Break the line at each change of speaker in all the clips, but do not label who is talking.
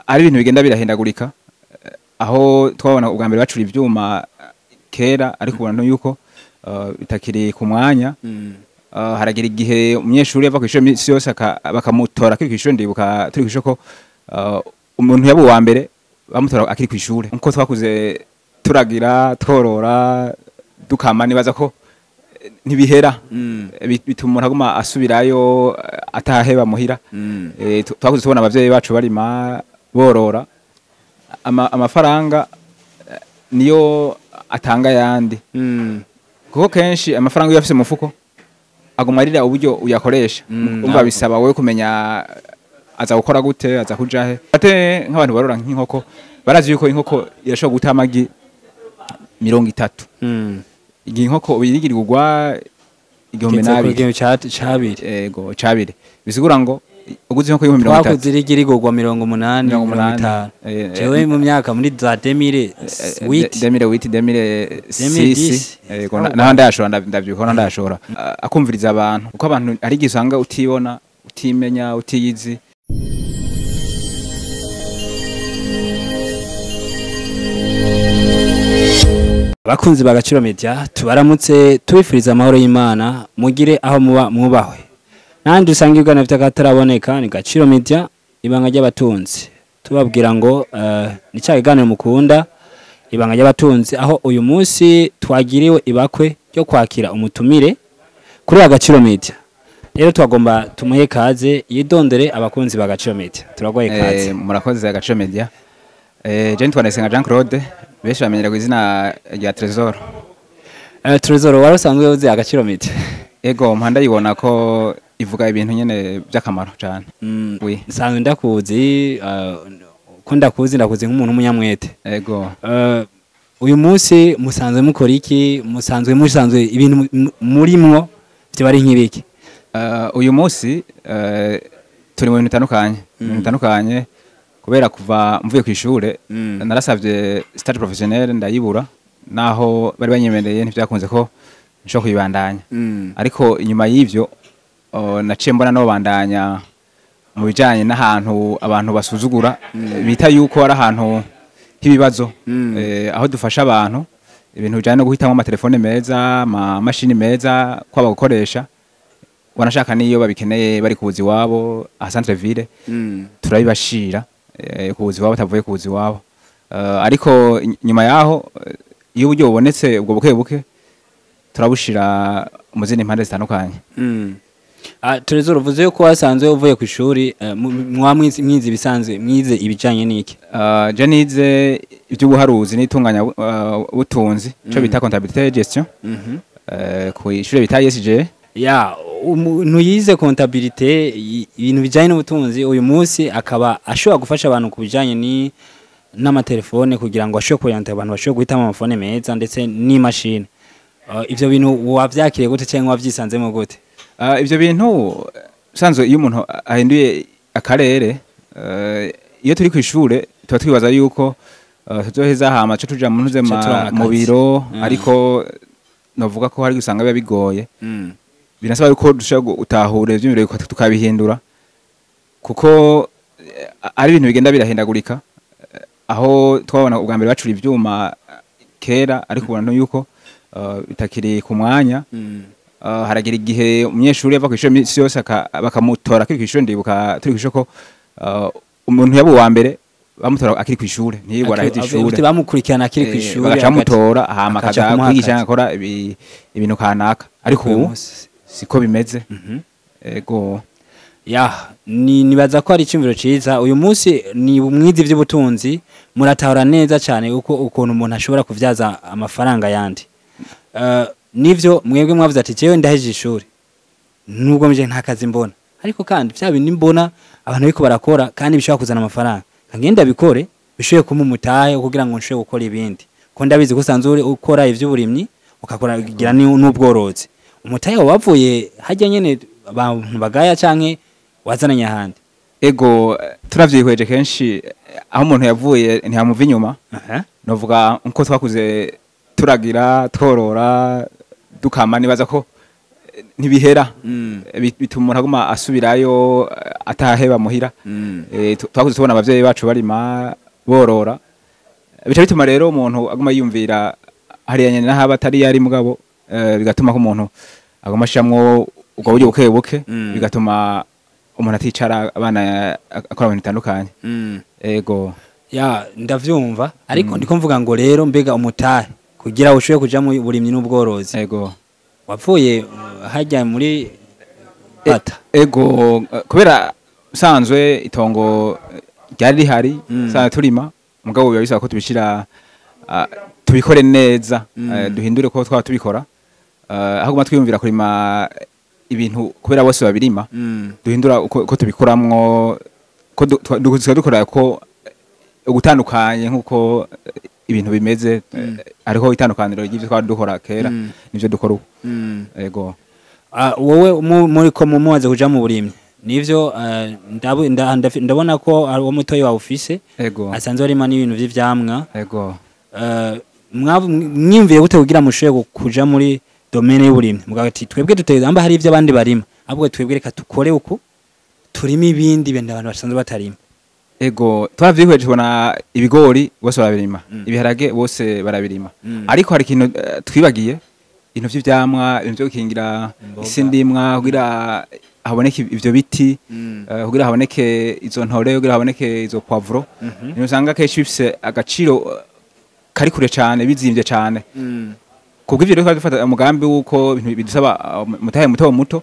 ari ibintu bigenda birahindagurika aho twabona ubwa mbere bacura ivyuma kera ariko ubona yuko bitakiri ku mwanya haragira igihe umunyeshuri yava kw'ishure misi yose bakamutora kuri kw'ishure ndibuka turi kw'ishure ko umuntu yabo wa mbere bamutora akiri kw'ishure nkuko twakuze turagira tworora dukama nibaza ko ntibihera bituma umuntu aguma asubirayo ataheba muhira twakuze tubona abavyeyi bacu barima borora amafaranga niyo atanga yandi kuko kenshi amafaranga uyafise mu mufuko aguma arira uburyo uyakoresha umva bisaba wewe kumenya aza gukora gute aza kujahe ate nk'abantu barora nk'inkoko barazi yuko inkoko irashobora guta amagi 30 igihe inkoko uyirigirwa igihumbi nabiri yego cabiri bisigura ngo uguze inkoko y'ibihumbi 30
twakuze irigirigwa 80 jewe mu myaka muri za 2008
yego naho ndashora ndavyukora ndashora akumviriza abantu uko abantu ari gisanga utibona utimenya utiyizi
abakunzi bagaciro media tubaramutse tubifuriza amahoro y'Imana mugire aho muba mwubahwe nandi usangirwa na vitakataraboneka ni Gaciro Media ibanga ry'abatunzi tubabwira ngo ni cyakiganiro mukunda ibanga ry'abatunzi aho uyu munsi twagiriwe ibakwe ryo kwakira umutumire kuri Gaciro Media rero twagomba tumuhe kaze yidondere abakunzi ba Gaciro Media turagoye kaze
murakoze Gaciro Media je ntwanese nka Jean Claude besha bamenyera kw'izina rya Trésor
Trésor warasanzwe uzi Gaciro Media
ego mpanda yibona ko ivuga ibintu nyene by'akamaro cyane
oui sanzwe ndakuzi ko ndakuzi nk'umuntu umunyamwete
ego
uyu munsi musanzwe mukora iki musanzwe ibintu murimwo byo bari nk'ibiki
uyu munsi turi mu bintu bitandukanye kubera kuva mvuye ku ishure narasavye stage professionnel ndayibura naho bari banyemereye ntivyakunze ko nshobora kuyibandanya ariko inyuma y'ivyo naciye mbona no bandanya mu bijanye n'ahantu abantu basuzugura bita yuko ari ahantu h'ibibazo aho dufasha abantu ibintu bijanye no guhitamwo amatelefone meza amamashini meza kwaba gukoresha wanashaka niyo babikeneye bari kubuzi wabo a centre ville turabibashira kubuzi wabo tavuye kubuzi wabo ariko nyuma yaho iyo uburyo bubonetse ubwo buke turabushira mu zindi mpande zitandukanye
Trésor uvuze yuko wasanzwe uvuye ku ishuri mwize bisanzwe mwize ibijanye n'iki
je nize iby'ubuharuzi n'itunganya butunzi cyo bita comptabilité et gestion ku ishure bita ESG
ya umuntu yize comptabilité ibintu bijanye n'ubutunzi uyu munsi akaba ashobora gufasha abantu ku bijanye ni n'amatelefone kugira ngo ashobore kuyanta abantu bashobore guhitamo amafone meza ndetse n'imashini ivyo bintu wavyakiriye gute cyangwa wavyisanzemo gute
ivyo bintu sanzwe iyo umuntu ahinduye akarere iyo turi kw'ishure tuba twibaza yuko tuzoheza hama cyo tuja mu ntuze mu biro ariko novuga ko hari gusanga biba bigoye binasaba yuko dushaka gutahura ivyo biro tukabihindura kuko ari ibintu bigenda birahindagurika aho twabona ubwa mbere bacura ivyuma kera ariko ubona yuko bitakiri ku mwanya haragira igihe umunyeshuri yava kw'ishure misi yose bakamutora kuri kw'ishure ndibuka turi kw'ishure ko umuntu yabo wa mbere bamutora akiri kw'ishure ntiyigwa araheza ishure
bamukurikirana akiri kw'ishure
bagacamutora hama akaja kwigisha akora ibintu kanaka ariko ubu siko bimeze ego
ya nibaza ko ari icyumviro ciza uyu munsi ni umwizi vy'ubutunzi muratahura neza cyane ukuntu umuntu ashobora kuvyaza amafaranga yandi nivyo mwebwe mwavuze ati jewe ndaheje ishuri nubwo mje nta kazi mbona ariko kandi bya bindi mbona abantu biko barakora kandi bishobora kuzana amafaranga ngenda bikore bishoye kumumutaye kugira ngo nshoye gukora ibindi ko ndabizi ko sanzure ukora ivy'uburimyi ukakora gira n'ubworozi umutaye wavuye hajya nyene abantu bagaya canke wazananya handi
ego turavyihweje kenshi aho umuntu yavuye ntiyamuva inyuma novuga nko twakuze turagira tworora dukama nibaza ko ntibihera bituma umuntu aguma asubirayo ataheba muhira twakuze tubona abavyeyi bacu barima borora bica bituma rero umuntu aguma yumvira hariya nyene n'ahaba atari yari mugabo bigatuma ko umuntu aguma ashiramwo ubwo buryo buke buke bigatuma umuntu aticara abana akora ibintu bitandukanye ego
ya ndavyumva ariko ndiko mvuga ngo rero mbega umutahe kugira ushobe kuja mu burimyi n'ubworozi
ego
wapfuye hajya muri bata
ego kubera sanzwe itongo ryari rihari sana turima mugabo biba bisaba ko tubishira tubikore neza duhindure ko twaba tubikora ahubwo twiyumvira kurima ibintu kubera bose babirima duhindura ko tubikoramwo ko dukora ko ugutandukanye nkuko ibintu bimeze ariho itandukaniro ry'ivyo twaba dukora kera nivyo dukora ubu ego
wowe muri ko mumaze kuja mu burimyi nivyo ndabona ko uwo mutoyi wa ufise
ego
asanzwe arima n'ibintu vy'ivyamwa
ego
mwimviye gute kugira mushoye kuja muri domaine y'uburimyi mugati twebwe duteye amba hari ivyo abandi barima ahubwo twebwe reka tukore uko turima ibindi bende abantu basanzwe batarima
ego twavyihweje tubona ibigori bose barabirima ibiharage bose barabirima ariko hari ikintu twibagiye ibintu vy'ivyamwa ibintu vyo gukingira isi ndimwa kugira haboneke ivyo biti kugira haboneke izo ntore kugira haboneke izo poivro ni usanga keshi bifise agaciro kari kure cyane bizimvye cyane kubwo ivyo rero dufata umugambi wuko ibintu bidusaba mutahe muto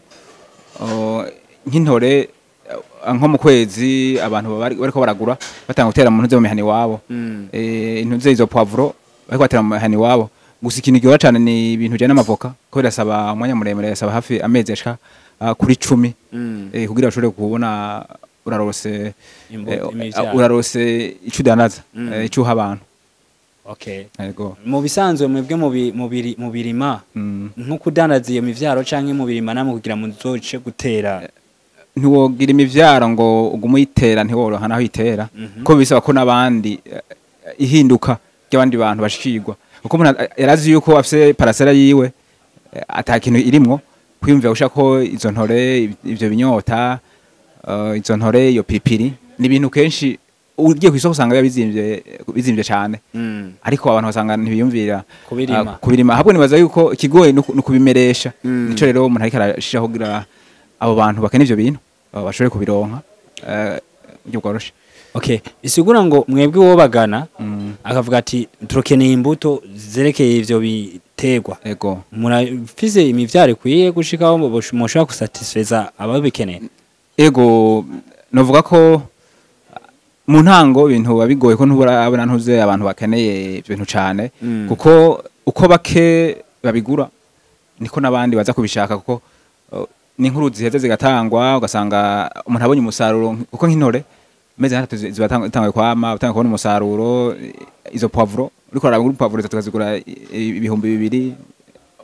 nk'intore nko mu kwezi abantu bariko baragura batanga gutera mu ntuze mu mihani wabo intuze izo poivro bariko batera mu mihani wabo gusa ikintu gihora cyane ni ibintu je n'amavoka ko birasaba umwanya muremure yasaba hafi amezi ashika kuri 10 kugira ushobore kubona urarose icudanaza icuha abantu
okay
yego
mu bisanzwe mwebwe mu birima nko kudandaza iyo mivyaro canke mu birima namwe kugira mu nzoce gutera
ntiwogira imivyaro ngo ugumuyitera ntiworoha naho itera ko bisaba ko nabandi ihinduka ry'abandi bantu bashikirwa kuko umuntu yarazi yuko afise parasera yiwe atakintu irimwo kwiyumvira gushaka ko izo ntore ivyo binyota izo ntore iyo pipiri ni ibintu kenshi ugiye kw'isoko usanga bizimvye cyane ariko abantu basanga ntibiyumvira kubirima ahubwo nibaza yuko ikigoye nukubimeresha nico rero umuntu ariko arashira kugira abo bantu bakene ivyo bintu bashobore kubironka buryo bworoshe
okay isigura ngo mwebwe wo bagana akavuga ati turokeneye imbuto zerekeye ivyo biterwa
ego
murafise imivyaro kwiye gushikaho mushobora gusatisfeza ababikeneye
ego novuga ko mu ntango ibintu babigoye ko ntuburabona ntuze abantu bakeneye ibintu cyane kuko uko bake babigura niko nabandi baza kubishaka kuko ni nkuru ziheze zigatangwa ugasanga umuntu abonye umusaruro kuko nk'intore meze hata zibatangwe kwama utanga kubona umusaruro izo poivro uriko arabura poivro tukazigura ibihumbi 2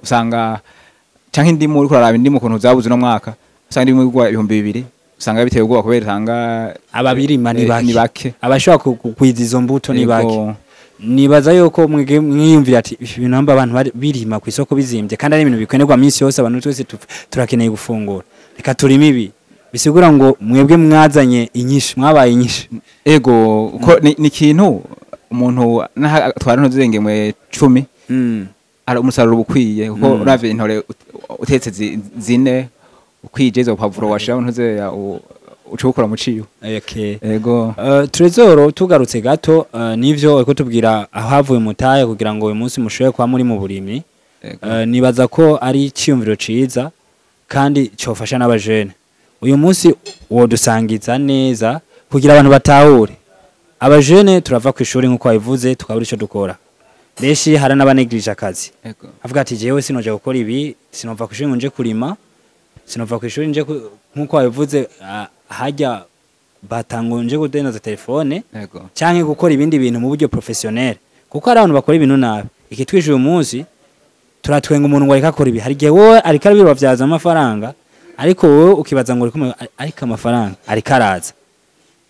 usanga canke indimu uriko araba indimu kuntu zabuze no mwaka usanga indimu igwa ibihumbi 2 usanga biteye ubwoba kubera tanga
ababirima ni bake abashaka kugwiza izo mbuto ni bake nibaza yuko mwiyumvira ati ibintu namba abantu birima ku isoko bizimvye kandi ari ibintu bikenerwa minsi yose abantu twese turakeneye gufungura reka turima ibi bisigura ngo mwebwe mwazanye inyishu mwabaye inyishu
ego uko ni ikintu umuntu twara ntuzengemwe 10 ari umusaruro bukwiye kuko uravye intore utetse zine ukwije izo pavuro washira ntuze ucukura mu ciyo
okay
ego
Trezoro tugarutse gato nivyo eko tubwira ahavuye mutaye kugira ngo uyu munsi mushoye kwa muri mu burimi nibaza ko ari cyumviro ciza kandi cyofasha n'abajene uyu munsi wo dusangiza neza kugira abantu batahure abajene turava ku ishuri nkuko wabivuze tukabura ico dukora beshi hari n'abanegirije akazi avuga ati jewe sinoje gukora ibi sinova ku ishuri ngo nje kurima sinova ku ishuri nje nkuko wabivuze hajya batangonje kudenza telefone canke gukora ibindi bintu mu buryo professionnel kuko ari abantu bakora ibintu nabi ikitwije uyu munsi turatwenga umuntu ngo areka akora ibi hari gihe wowe ariko arabirwa vyaza amafaranga ariko wowe ukibaza ngo ariko amafaranga ariko araza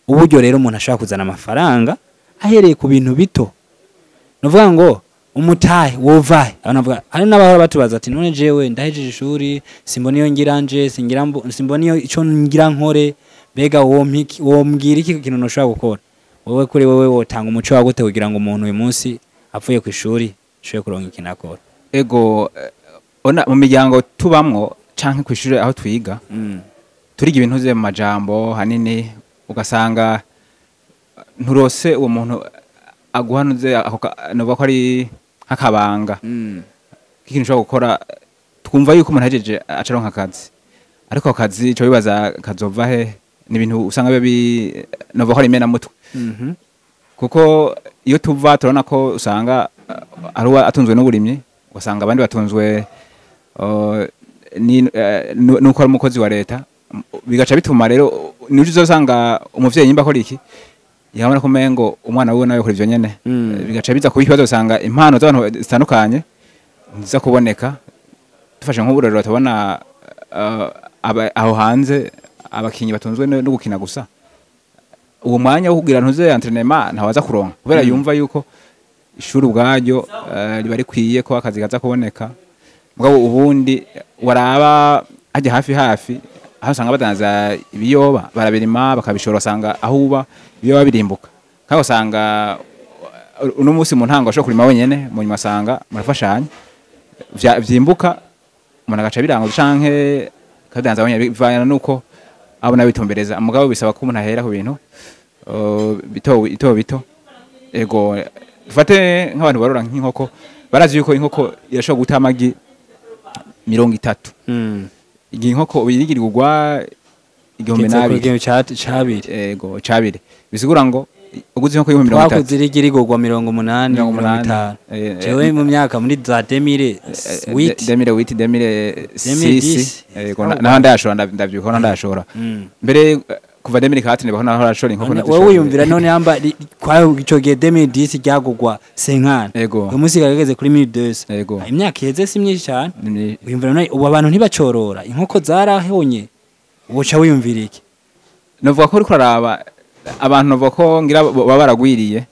uburyo rero umuntu ashaka kuzana amafaranga ahereye ku bintu bito novuga ngo umutahe wovahe anavuga hari n'abahora batubaza ati none jewe ndahejeje ishuri simbona iyo ngiranje simbona iyo ico ngira nkore bega wombwira iki kintu noshobora gukora wowe kuri wowe wotanga umuco wa gute kugira ngo umuntu uyu munsi apfuye ku ishuri shoye kuronka ikintu akora
ego ona mu miryango tubamwo canke ku ishuri aho twiga turiga ibintu ze mu majambo hanini ugasanga nturose uwo muntu aguhanuze novuga ko ari nk'akabanga k'ikintu ushobora gukora twumva yuko umuntu ahejeje acaronka akazi ariko ako kazi ico bibaza kazova he ni ibintu usanga novuga ko ari imenamutwe kuko iyo tuva turabona ko usanga ari atunzwe n'uburimyi ugasanga abandi batunzwe nuko ari umukozi wa leta bigaca bituma rero niyo uzosanga umuvyeyi nyimba akora iki yabona ko mengo umwana wiwe nawe kuri ivyo nyene bigaca biza kuba ikibazo usanga impano z'abantu zitandukanye nziza kuboneka dufashe nk'uburero batabona aho hanze abakinyi batunzwe no gukina gusa uwo mwanya wo kugira ntuze entraînement ntawaza kuronka kubera yumva yuko ishuri ubwaryo riba rikwiye ko akazi gaza kuboneka mugabo ubundi waraba haje hafi aho usanga badanza ibiyoba barabirima bakabishora usanga aho uba ibiyoba birimbuka kandi usanga uno munsi mu ntango ashobora kurima wenyene mu nyuma asanga murafashanya vyimbuka umuntu agaca birango canke kadanza wenyene bivana nuko abona bitumbereza mugabo bisaba ko umuntu ahera ku bintu bito ego dufate nk'abantu barora nk'inkoko barazi yuko inkoko irashobora guta amagi 30 igihe inkoko uyirigirwa igihumbi nabiri ego cabiri bisigura ngo uguze inkoko y'ibihumbi 30
twakuzirigirigwa 80 jewe mu myaka muri za 2006
ego naho ndashora ndavyukora ndashora mbere kuva 2004 nibaho naho arashora inkoko
nazo wowe uyumvira none yamba kwa ico gihe 2010 ryagugwa 50
ego
umunsi kageze kuri 1200
ego
imyaka iheze si myinshi cyane uyumvira none ubu abantu ntibacorora inkoko zarahonye ubuca wiyumvira iki
novuga ko uriko araba abantu novuga ko ngira baba baragwiriye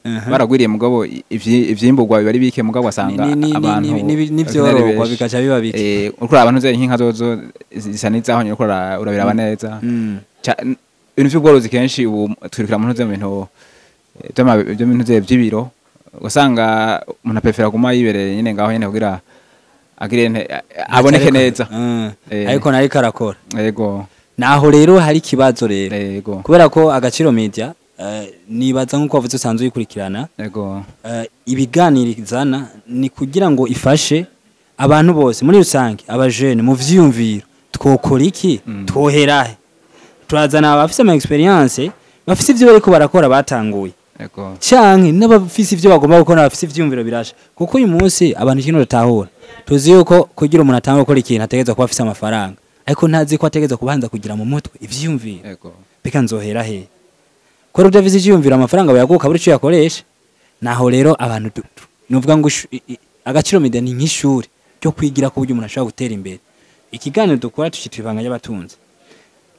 mugabo ivyimburwa biba ari bike mugabo asanga abantu
nivyorogwa bikaca biba bike
uriko abantu ze inkinka zozo zisa nizahonye uriko urabiraba neza ibintu vy'ubworozi kenshi ubu twirukira mu ntuze mu bintu vy'ibiro ugasanga umuntu apefera guma yibereye nyene ngaho nyene kugira agire aboneke neza
ariko nariko arakora
yego
naho rero hari ikibazo rero
yego
kubera ko Agaciro Media nibaza nkuko wavuze usanzwe uyikurikirana
yego
ibiganirizana ni kugira ngo ifashe abantu bose muri rusange abajene mu vyiyumviro twokora iki twoherahe turazana abafise ama experience bafise ivyo bariko barakora batanguye
yego
canke n'abafise ivyo bagomba gukora bafise ivyumviro birasha kuko uyu munsi abantu ikintu batahura tuzi yuko kugira umuntu atanga gukora ikintu ategeza kuba afise amafaranga ariko ntazi ko ategeza kubanza kugira mu mutwe ivyumviro
yego
bika nzohera he ko rudavise ivyumviro amafaranga bayaguka buri cyo yakoresha naho rero abantu nuvuga ngo Agaciro Media ni nk'ishuri cyo kwigira ko buryo umuntu ashaka gutera imbere ikiganiro dukora tucitwibanga y'abatunzi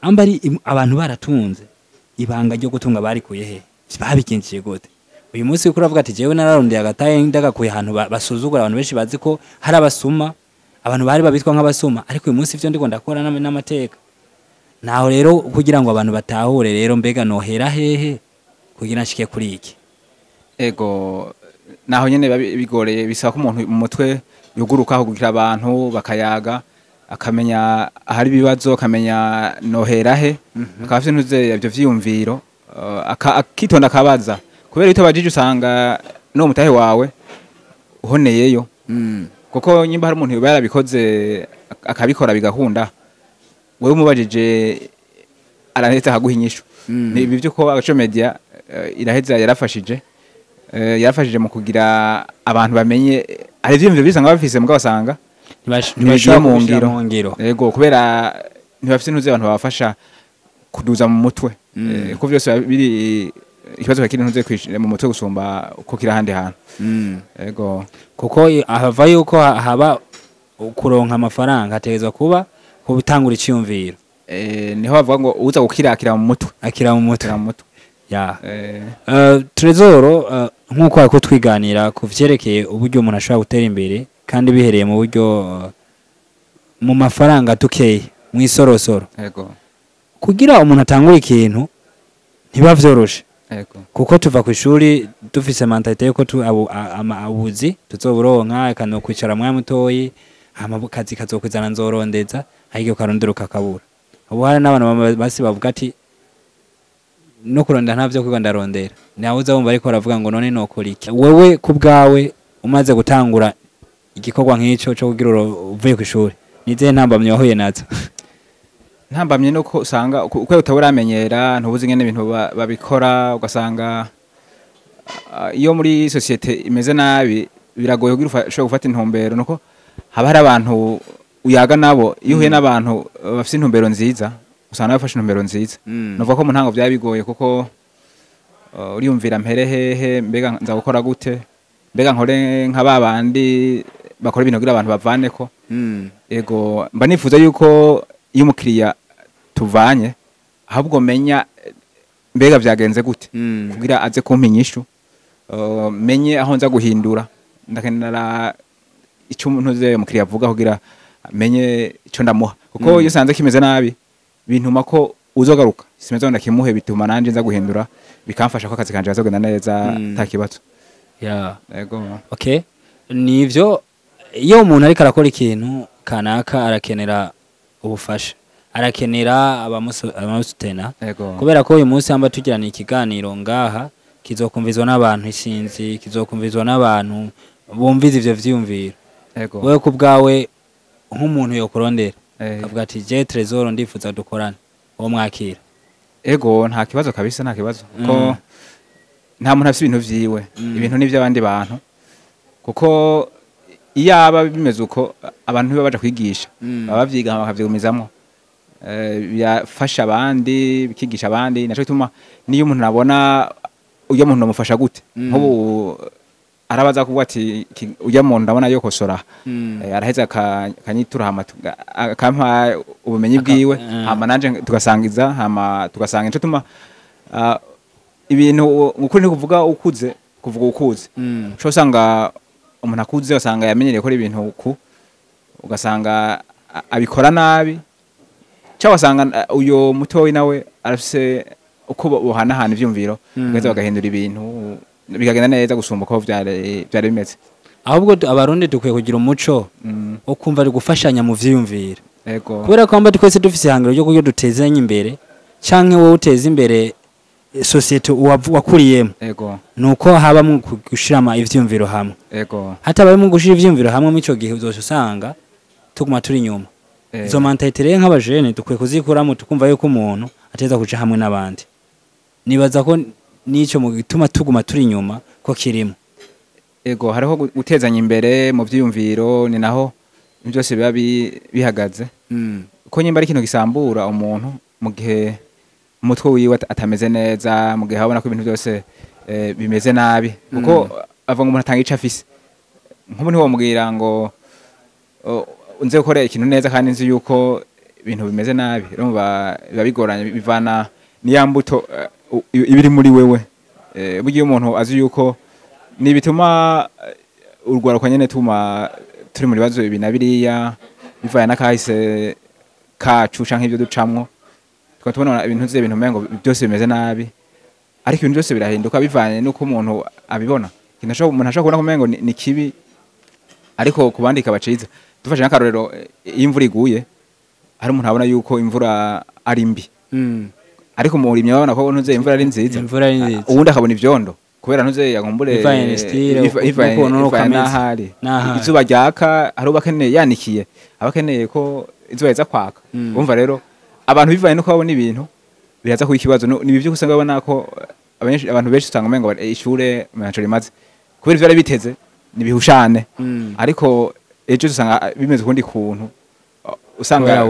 ambari abantu baratunze ibanga ryo gutunga barikuye he babikinjiye gute uyu munsi uko uravuga ati jewe nararondeye agataye ndagakuye ahantu basuzugura abantu benshi bazi ko hari abasuma abantu bari babitwa nk'abasuma ariko uyu munsi ivyo ndiko ndakora n'amateka naho rero kugira ngo abantu batahure rero mbega nohera hehe kugira nshike kuri iki
ego naho nyene bigoreye bisaba ko umuntu mu mutwe yuguruka aho kugira abantu bakayaga akamenya ahari ibibazo akamenya nohera he akafite ntuze ivyo vyiyumviro akitonda akabaza kubera ito bajije usanga no mutahe wawe uhoneyeyo kuko nyimba hari umuntu yarabikoze akabikora bigakunda wewe umubajije araheza akaguha inyishu ni ibi byuko Agaciro Media iraheza yarafashije mu kugira abantu bamenye ari ivyumviro bisanga bafise mugabo basanga ntibashobora mu ngiro yego kubera ntibafise ntuze abantu babafasha kuduza mu mutwe ko vyose biri ikibazo kakiri ntuze kwishira mu mutwe gusumba uko kira handi hantu yego
kuko ahava yuko haba kuronka amafaranga hategezwa kuba kubitangura iciyumviro
niho bavuga ngo uza gukirakira mu mutwe
akira mu mutwe ya Trezoro nk'uko ariko twiganira ku vyerekeye uburyo umuntu ashobora gutera imbere kandi bihereye mu buryo mu mafaranga tukeye mu isorosoro
yego
kugira umuntu atangura ikintu ntiba vyoroshe
yego
kuko tuva ku ishuri dufise mentalite yuko abuzi tuzoburonka akano kwicara mwanya mutoyi kazi kazokwizana nzorondeza ahige ukarondera ukakabura ubu hari n'abantu basi bavuga ati no kurondera ntavyo kwiga ndarondera nawe uza wumva ariko baravuga ngo none nokora iki wewe ku bwawe umaze gutangura igikorwa nk'ico cyo kugira uvuye ku ishuri nize ntambamye wahuye nazo
ntambamye nuko usanga uko utaburamenyera ntubuzi ngene ibintu babikora ugasanga iyo muri societe imeze nabi biragoye kugira ushobora gufata intumbero nuko haba hari abantu uyaga nabo iyo uhuye n'abantu bafite intumbero nziza usanga bafashe intumbero nziza nuvuga ko mu ntango byaba bigoye kuko uriyumvira mpere hehe mbega nza gukora gute mbega nkore nka babandi bakora ibintu kugira abantu bavaneko ego mba nifuza yuko iyo umukiriya tuvanye ahubwo menya mbega byagenze gute kugira aze kumpa inyishu menye aho nza guhindura ndakenera icyo umuntu ze umukiriya avuga kugira menye icyo ndamuha kuko iyo sanze kimeze nabi bintuma ko uzogaruka simeze ngo ndakimuhe bituma nanje nza guhindura bikamfasha ko akazi kanje kazogenda neza takibazo
yego okay nivyo iyo umuntu ariko arakora ikintu kanaka arakenera ubufasha arakenera abamusutena kubera ko uyu munsi hamba tugirana ikiganiro ngaha kizokumvizwa n'abantu isinzi kizokumvizwa n'abantu bumviza ivyo vyiyumviro wewe ku bwawe nk'umuntu yokurondera avuga ati je Trezor ndifuza dukorane uwo mwakira
ego nta kibazo kabisa nta kibazo ko nta muntu afite ibintu vyiwe ibintu ni by'abandi bantu kuko iyaba bimeze uko abantu baje kwigisha babavyiga bakavyigumizamwo byafasha abandi bikigisha abandi naco bituma niyo umuntu nabona uyo muntu namufasha gute nk'ubu arabaza kuvuga ati uya muntu ndabona yo kosora araheza kanyitura hama akampa ubumenyi bwiwe hama nanje tugasangiza hama tugasanga nico tuma ibintu ukuri kuvuga ukuze kuvuga ukuze cyo usanga umuntu akuze usanga yamenyereye gukora ibintu uku ugasanga abikora nabi cyangwa usanga uyo mutoyi nawe arafise uko bohanahana ivyumviro bweze bagahindura ibintu bikagenda neza gusumba ko byari bimeze
ahubwo abarundi dukwiye kugira umuco wo kumva ari gufashanya mu vyiyumviro
yego
kubera ko amba twese dufise ihangiro ryo kugira dutezanye imbere canke wowe uteza imbere societe wakuriyemo
yego
nuko haba mu gushirama ivyumviro hamwe
yego
hata bari mu gushira ivyumviro hamwe mico gihe uzosanga tuguma turi nyuma izo mentalite rero nk'abajene dukwiye kuzikuramo tukumva yuko umuntu ateza kuja hamwe n'abandi nibaza ko nico mu gituma tuguma turi nyuma ko kirimo
ego hariho gutezanya imbere mu vyiyumviro ni naho byose biba bihagaze ko nyimba ari ikintu gisambura umuntu mu gihe umutwe wiwe atameze neza mu gihe habona ko ibintu byose bimeze nabi kuko avuga umuntu atanga ico afise nk'umuntu womubwira ngo unze gukora ikintu neza kandi nzi yuko ibintu bimeze nabi urumva biba bigoranye bivana niya mbuto ibiri muri wewe bugiye umuntu azi yuko ni bituma urwaruka nyene tuma turi muri bazo ibi nabiriya bivaye nakahise kacu canke ivyo ducamwo tukatubona ibintu z'ibintu ibintu mengo byose bimeze nabi ariko ibintu byose birahinduka bivanye nuko umuntu abibona kinasho umuntu ashaka kubona ko mengo ni kibi ariko kubandika baciza dufashe n'akarorero imvura iguye hari umuntu abona yuko imvura ari mbi ariko umurimyi abona ko ntuze imvura ari nziza ubundi akabona ivyondo kubera ntuze yagumbure iva n'ahari izuba ryaka hari ubakeneye yanikiye abakeneye ko izuba riza kwaka umva rero abantu bivaye nuko babona ibintu biraza kuba ikibazo ni bivyo usanga babona ko abantu benshi usanga umengo ishure manaco rimaze kubera ivyo biteze ni bihushane ariko ejo usanga bimeze kundi kuntu usanga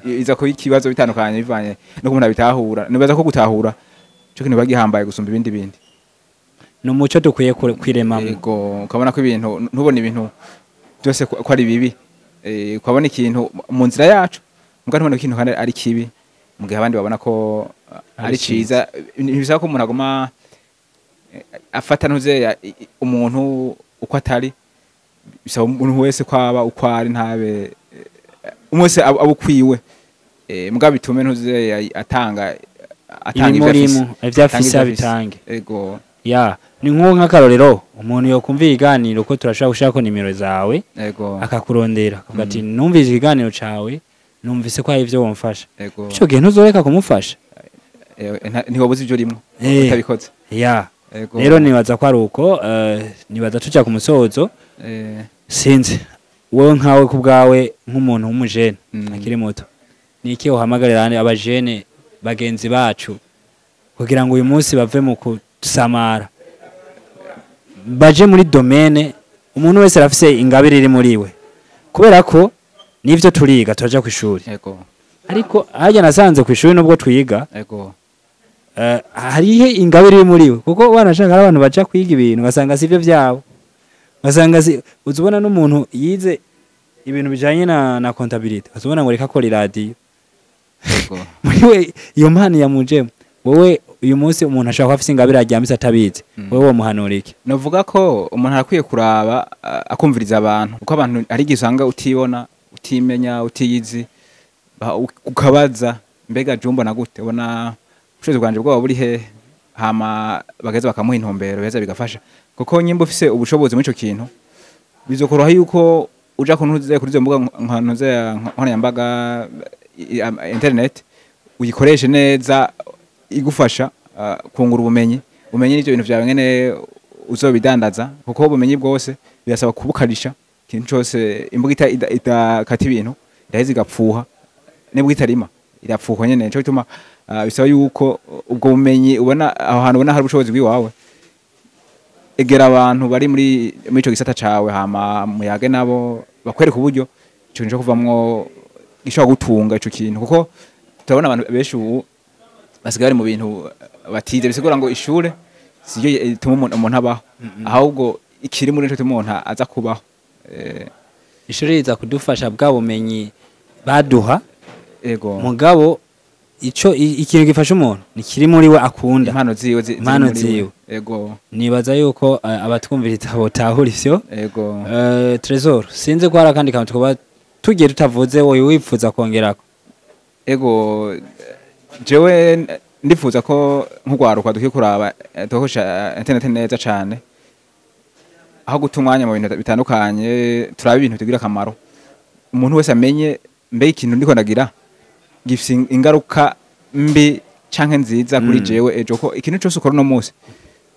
iza ko ikibazo bitandukanye bivanye no kumuntu bitahura nibaza ko gutahura cyo kintu bagihambaye gusumba ibindi
no muco dukwiye kwiremamo
yego ukabona ko ibintu ntubone ibintu byose ko ari bibi ukabona ikintu mu nzira yacu muga ntubone ikintu kandi ari kibi mugihe abandi babona ko ari ciza ntibisaba ko umuntu agoma afata ntuze umuntu uko atari bisaba umuntu wese kwaba uko ari ntabe umwese abukwiwe mbwa bitume ntuze atanga
ivyo afise abitange
ego
ya ni nk'akarorero umuntu yokumvira iganiro ko turashaka gushaka nimero zawe
ego
akakurondera akavuga ati numvise ikiganiro cawe numvise ko hari ivyo womfasha
ego
ico gihe ntuzoreka kumufasha
ntiwabuze ivyo rimwe utabikoze
ya rero nibaza ko ari uko nibaza tuja ku musozo sinzi wowe nkawe ku bwawe nk'umuntu w'umujene akiri muto ni iki uhamagarira abajene bagenzi bacu kugira ngo uyu munsi bave mu kusamara baje muri domaine umuntu wese arafise ingabire iri muri we kubera ko nivyo turiga turaja ku ishuri ariko harya nasanze ku ishuri nubwo twiga harihe ingabire iri muri we kuko wanashaka ari abantu baca kwiga ibintu basanga sivyo vyabo basanga uzubona n'umuntu yize ibintu bijanye na contabilité uzubona ngo reka ko radio muri we iyo mpano yamujemo wowe uyu munsi umuntu ashaka afise ingabire ajyamise atabizi wowe wo muhanura iki
novuga ko umuntu arakwiye kuraba akumviriza abantu uko abantu ari gisanga utibona utimenya utiyizi ukabaza mbega jumbo na gute ubona ubushobozi bwanje bwaba buri he hama bageze bakamuha intumbero beza bigafasha kuko nyimba ufise ubushobozi muri ico kintu bizokoroha yuko uja kuntuze kuri zo mbuga nkoranyambaga internet uyikoreshe neza igufasha kungura ubumenyi n'ivyo bintu vyawe ngene uzobidandaza kuko ubumenyi bwose birasaba kubukarisha ikintu cyose imbuga itakata ibintu iraheze igapfuha nibwo itarima irapfuha nyene nico gituma bisaba yuko ubwo bumenyi ubona aho hantu ubona hari ubushobozi bw'iwawe egera abantu bari muri ico gisata cawe hama muyage nabo bakwereka uburyo ico kintu cyo kuvamwo gishobora gutunga ico kintu kuko turabona abantu benshi ubu basigaye mu bintu batize bisigura ngo ishure sije ituma umuntu abaho ahubwo ikiri muri ico umuntu aza kubaho
ishure riza kudufasha bwa bumenyi baduha
ego
mugabo ico ikintu gifasha umuntu ni kiri muri we akunda
impano ziwe ego
nibaza yuko abatwumviriza botahura ivyo
ego
Trésor sinze ko hari akandi kantu twaba tugiye tutavuze wowe wipfuza kongerako
ego jewe ndifuza ko nk'ugwaruka dukiye kuraba dukoresha internet neza cane aho gutumwanya mu bintu bitandukanye turaba ibintu bigira akamaro umuntu wese amenye mbe ikintu ndiko ndagira gifise ingaruka mbi canke nziza kuri jewe ejo ko ikintu cyose ukora no munsi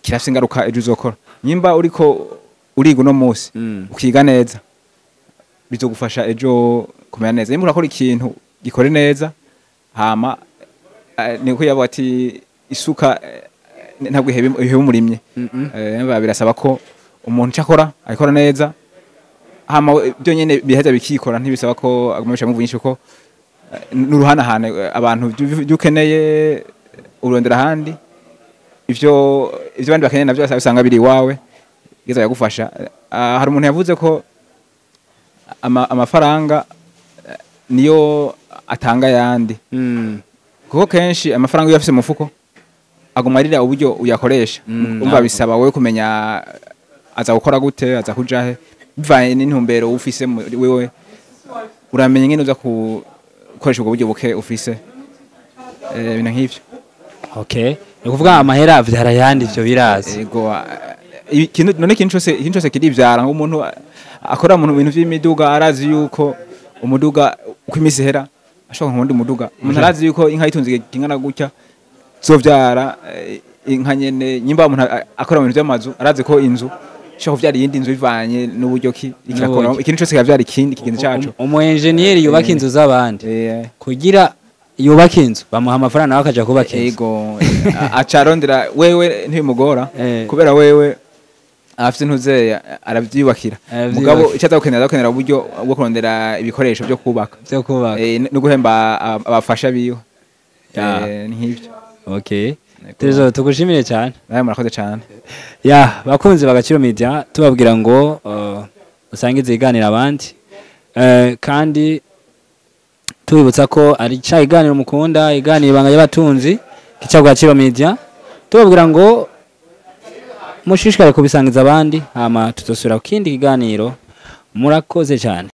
kirafise ingaruka ejo uzokora nyimba uriko uriga uno munsi ukiga neza bizogufasha ejo kumera neza nyimba urakora ikintu gikore neza hama niko yabo ati isuka ntabwo ihebe umurimye birasaba ko umuntu cyakora akora neza hama byo nyene biheza bikikora ntibisaba ko agumisha mu vyinshi ko nuruhana hane abantu byukeneye urondera handi ivyo bandi bakeneye navyo asanga biri wawe geza yagufasha hari umuntu yavuze ko amafaranga niyo atanga yandi kuko kenshi amafaranga iyo afise mufuko agumarira uburyo uyakoresha umva bisaba wowe kumenya aza gukora gute aza kujahe bivanye n'intumbero ufise wewe uramenye ngene uza gukoresha ubwo buryo buke ufise ibintu nk'ivyo
okay ni kuvuga amahera avyara yandi ivyo birazi
yego ikintu cyose kirivyara nk'umuntu akora mu bintu vy'imiduga arazi yuko umuduga uko imisi hera ashobora nk'undi muduga umuntu arazi yuko inka yitunze kingana gutya zovyara inka nyene nyimba umuntu akora mu bintu vy'amazu arazi ko inzu shaka kuvyara yindi inzu bivanye n'uburyo kirakora ikintu cyose kavyara ikindi kigenzi cacu
umu engineer yubaka inzu z'abandi kugira yubaka inzu bamuha amafaranga nawe akaja kubaka inzu
yego acarondera wewe ntibimugora kubera wewe afite ntuze aravyubakira mugabo icyaza gukenera uburyo bwo kurondera ibikoresho byo kubaka no guhemba abafasha biyo nk'ivyo
okay Tezo tugushimire cyane
murakoze cyane
bakunze bagaciro media tubabwira ngo usangize iganira abandi kandi tubibutsa ko ari cya iganiro mukunda iganiro ibanga y'abatunzi kicabwa Gaciro Media tubabwira ngo mushishikare kubisangiza abandi hama tutosubira ku kindi kiganiro murakoze cyane